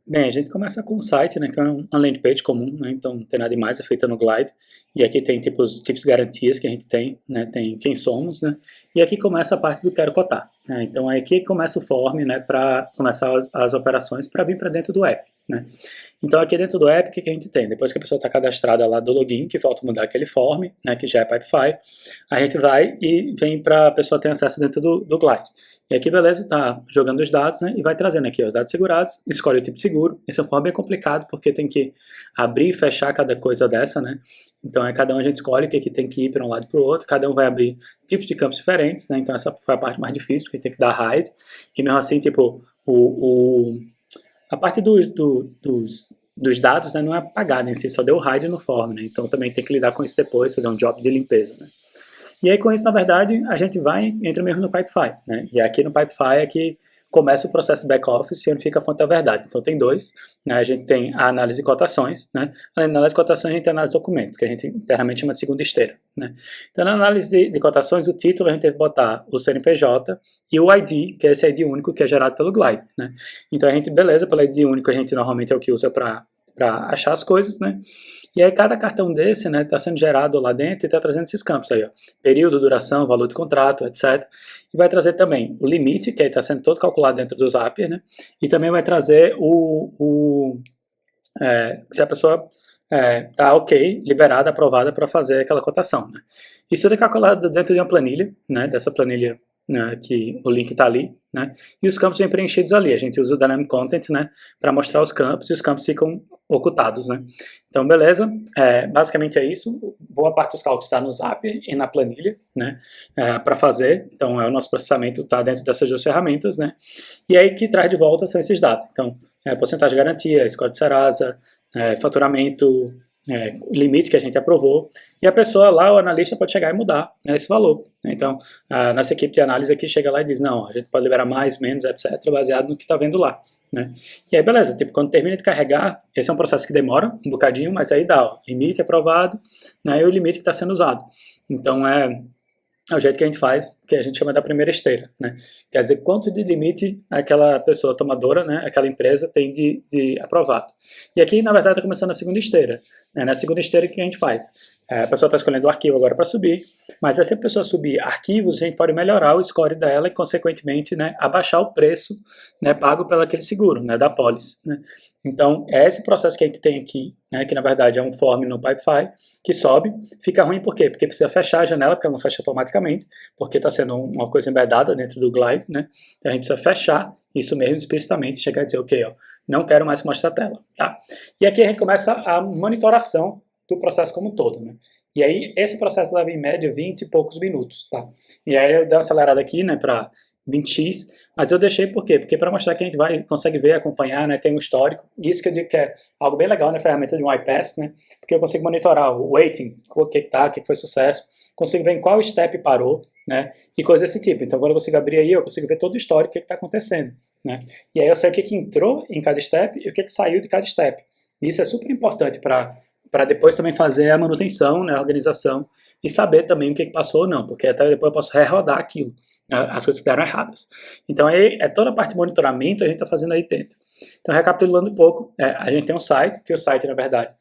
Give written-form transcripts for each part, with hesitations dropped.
Bem, a gente começa com o site, né, que é uma landing page comum, né, então não tem nada demais, é feita no Glide, e aqui tem tipo, os tipos de garantias que a gente tem, né, tem quem somos, né, e aqui começa a parte do quero cotar, né, então aqui começa o form, né, para começar as operações para vir para dentro do app, né. Então aqui dentro do app, o que a gente tem? Depois que a pessoa está cadastrada lá do login, que falta mudar aquele form, né, que já é Pipefy, a gente vai e vem para a pessoa ter acesso dentro do Glide. E aqui, beleza, está jogando os dados, né, e vai trazendo aqui os dados segurados, escolhe o tipo de seguro. Esse é um form bem complicado, porque tem que abrir e fechar cada coisa dessa, né, então cada um a gente escolhe o que tem que ir para um lado e para o outro, cada um vai abrir tipos de campos diferentes, né, então essa foi a parte mais difícil, porque tem que dar hide, e mesmo assim, tipo, a parte dos dados, né, não é apagada em si, só deu hide no form, né, então também tem que lidar com isso depois, fazer um job de limpeza, né. E aí com isso, na verdade, a gente entra mesmo no Pipefy, né? E aqui no Pipefy é que começa o processo back-office, onde fica a fonte da verdade. Então tem dois, né? A gente tem a análise de cotações, né? Além da análise de cotações, a gente tem a análise de documento, que a gente internamente chama de segunda esteira, né? Então na análise de cotações, o título a gente teve que botar o CNPJ e o ID, que é esse ID único que é gerado pelo Glide, né? Então a gente, beleza, pelo ID único a gente normalmente é o que usa para achar as coisas, né? E aí cada cartão desse, né, está sendo gerado lá dentro e está trazendo esses campos aí, ó, período, duração, valor de contrato, etc. E vai trazer também o limite, que está sendo todo calculado dentro do Zapier, né? E também vai trazer se a pessoa está ok, liberada, aprovada para fazer aquela cotação, né? Isso tudo é calculado dentro de uma planilha, né? Dessa planilha, né, que o link está ali, né? E os campos vêm preenchidos ali. A gente usa o Dynamic Content, né, para mostrar os campos e os campos ficam ocultados, né? Então, beleza. Basicamente é isso. Boa parte dos cálculos está no Zapier e na planilha, né, para fazer. Então, o nosso processamento está dentro dessas duas ferramentas, né? E aí que traz de volta são esses dados. Então, porcentagem de garantia, score de Serasa, faturamento, limite que a gente aprovou, e a pessoa lá, o analista, pode chegar e mudar, né, esse valor. Então, a nossa equipe de análise aqui chega lá e diz, não, a gente pode liberar mais, menos, etc., baseado no que está vendo lá. Né? E aí, beleza, tipo, quando termina de carregar, esse é um processo que demora um bocadinho, mas aí dá, ó, limite aprovado, né, e o limite que está sendo usado. Então, é o jeito que a gente faz, que a gente chama da primeira esteira, né? Quer dizer, quanto de limite aquela pessoa tomadora, né, aquela empresa tem de aprovado. E aqui, na verdade, está começando a segunda esteira. Né? Na segunda esteira, o que a gente faz? A pessoa está escolhendo o arquivo agora para subir, mas se a pessoa subir arquivos, a gente pode melhorar o score dela e, consequentemente, né, abaixar o preço, né, pago pelo aquele seguro, né, da pólice. Né? Então, é esse processo que a gente tem aqui, né, que na verdade é um form no Pipefy, que sobe. Fica ruim por quê? Porque precisa fechar a janela, porque ela não fecha automaticamente, porque está sendo uma coisa embedada dentro do Glide, né? Então a gente precisa fechar isso mesmo explicitamente, chegar a dizer, ok, ó, não quero mais que mostre a tela, tá? E aqui a gente começa a monitoração do processo como um todo, né? E aí esse processo leva em média 20 e poucos minutos, tá? E aí eu dei uma acelerada aqui, né, para 20x, mas eu deixei por quê? Porque para mostrar que a gente consegue ver, acompanhar, né, tem um histórico, isso que eu digo que é algo bem legal na ferramenta de um iPass, né, porque eu consigo monitorar o waiting, o que tá, o que foi sucesso, consigo ver em qual step parou, né, e coisas desse tipo. Então, quando eu consigo abrir aí, eu consigo ver todo o histórico, o que está acontecendo, né, e aí eu sei o que entrou em cada step e o que saiu de cada step. Isso é super importante para depois também fazer a manutenção, né, a organização, e saber também o que passou ou não, porque até depois eu posso rerodar aquilo, as coisas que deram erradas. Então aí toda a parte de monitoramento a gente está fazendo aí dentro. Então recapitulando um pouco, a gente tem um site, que o site na verdade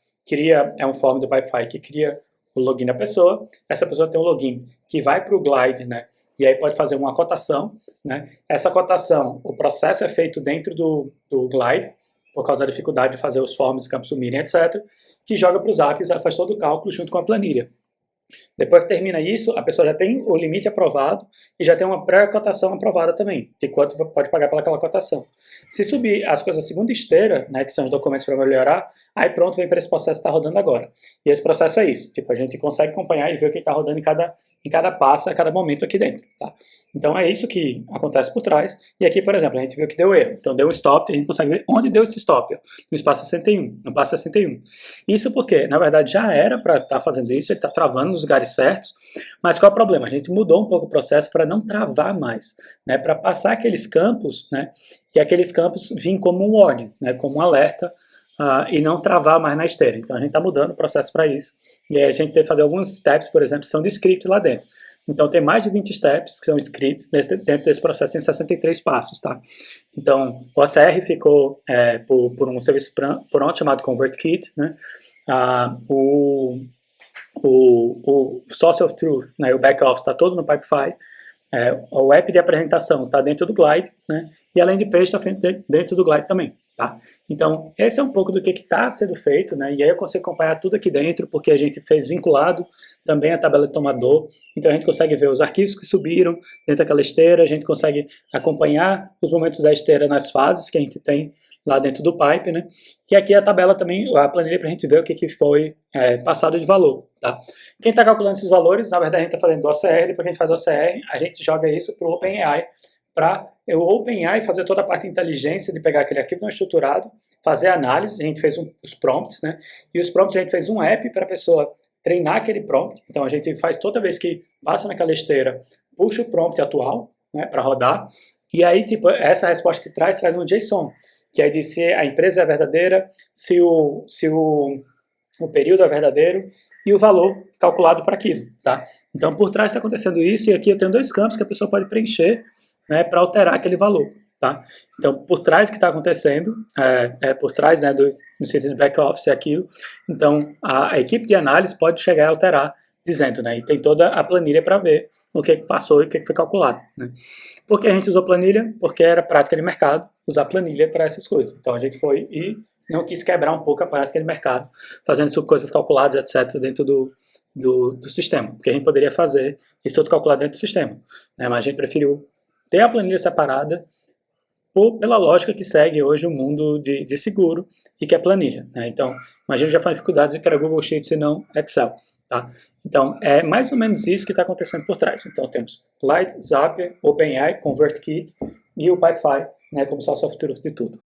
é um form do Pipefy que cria o login da pessoa, essa pessoa tem um login que vai para o Glide, né, e aí pode fazer uma cotação, né, essa cotação, o processo é feito dentro do Glide, por causa da dificuldade de fazer os forms, campos sumirem, etc., que joga para os apps, ela faz todo o cálculo junto com a planilha. Depois que termina isso, a pessoa já tem o limite aprovado e já tem uma pré-cotação aprovada também, de quanto pode pagar pelaquela cotação. Se subir as coisas da segunda esteira, né, que são os documentos para melhorar, aí pronto, vem para esse processo que está rodando agora. E esse processo é isso, tipo, a gente consegue acompanhar e ver o que está rodando em cada passo, a cada momento aqui dentro. Tá? Então é isso que acontece por trás. E aqui, por exemplo, a gente viu que deu erro. Então deu um stop, a gente consegue ver onde deu esse stop, ó, no espaço 61, no passo 61. Isso porque, na verdade, já era para estar fazendo isso, ele está travando nos lugares certos, mas qual é o problema? A gente mudou um pouco o processo para não travar mais, né, para passar aqueles campos, né, e aqueles campos virem como um warning, né, como um alerta, e não travar mais na esteira. Então a gente está mudando o processo para isso, e aí a gente tem que fazer alguns steps, por exemplo, que são de script lá dentro. Então tem mais de 20 steps que são escritos dentro desse processo em 63 passos, tá? Então o OCR ficou por um serviço pronto chamado ConvertKit, né? O Source of Truth, né, o back-office está todo no Pipefy, o app de apresentação está dentro do Glide, né, e a landing page está dentro do Glide também. Tá? Então, esse é um pouco do que está sendo feito, né? E aí eu consigo acompanhar tudo aqui dentro, porque a gente fez vinculado também a tabela de tomador, então a gente consegue ver os arquivos que subiram dentro daquela esteira, a gente consegue acompanhar os momentos da esteira nas fases que a gente tem lá dentro do pipe, né? E aqui a tabela também, a planilha para a gente ver o que foi passado de valor, tá? Quem está calculando esses valores, na verdade a gente está fazendo do OCR, depois que a gente faz o OCR, a gente joga isso para o OpenAI, para o OpenAI fazer toda a parte de inteligência de pegar aquele arquivo não estruturado, fazer a análise, a gente fez os prompts, né? E os prompts a gente fez um app para a pessoa treinar aquele prompt, então a gente faz toda vez que passa naquela esteira, puxa o prompt atual, né, para rodar, e aí tipo, essa resposta que traz um JSON, que aí diz se a empresa é verdadeira, se o período é verdadeiro e o valor calculado para aquilo, tá? Então por trás está acontecendo isso, e aqui eu tenho dois campos que a pessoa pode preencher, né, para alterar aquele valor, tá? Então, por trás que está acontecendo, por trás, né, no sentido de back-office é aquilo, então a equipe de análise pode chegar a alterar, dizendo, né, e tem toda a planilha para ver o que passou e o que foi calculado, né? Por que a gente usou planilha? Porque era prática de mercado usar planilha para essas coisas. Então, a gente foi e não quis quebrar um pouco a prática de mercado, fazendo coisas calculadas, etc., dentro do sistema, porque a gente poderia fazer isso tudo calculado dentro do sistema, né, mas a gente preferiu ter a planilha separada pela lógica que segue hoje o mundo de seguro e que é planilha, né? Então, imagina já foi dificuldades em que era Google Sheets e não Excel, tá? Então, é mais ou menos isso que está acontecendo por trás. Então, temos Glide, Zapier, OpenAI, ConvertKit e o Pipefy, né, como source of truth de tudo.